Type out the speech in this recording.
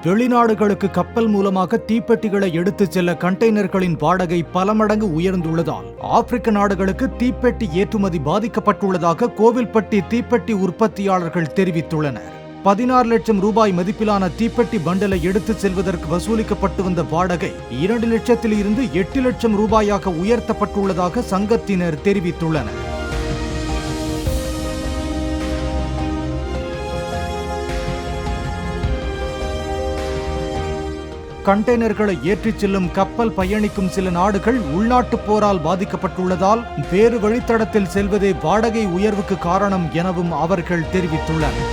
வெளிநாடுகளுக்கு கப்பல் மூலமாக தீப்பெட்டிகளை எடுத்துச் செல்ல கண்டெய்னர்களின் வாடகை பல மடங்கு உயர்ந்துள்ளதால் ஆப்பிரிக்க நாடுகளுக்கு தீப்பெட்டி ஏற்றுமதி பாதிக்கப்பட்டுள்ளதாக கோவில்பட்டி தீப்பெட்டி உற்பத்தியாளர்கள் தெரிவித்துள்ளனர். 16 லட்சம் ரூபாய் மதிப்பிலான தீப்பெட்டி பண்டலை எடுத்துச் செல்வதற்கு வசூலிக்கப்பட்டு வந்த வாடகை 2 லட்சத்தில் இருந்து 8 லட்சம் ரூபாயாக உயர்த்தப்பட்டுள்ளதாக சங்கத்தினர் தெரிவித்துள்ளனர். கண்டெய்னர்களை ஏற்றிச் செல்லும் கப்பல் பயணிக்கும் சில நாடுகள் உள்நாட்டு போரால் பாதிக்கப்பட்டுள்ளதால் வேறு வழித்தடத்தில் செல்வதே வாடகை உயர்வுக்கு காரணம் எனவும் அவர்கள் தெரிவித்துள்ளனர்.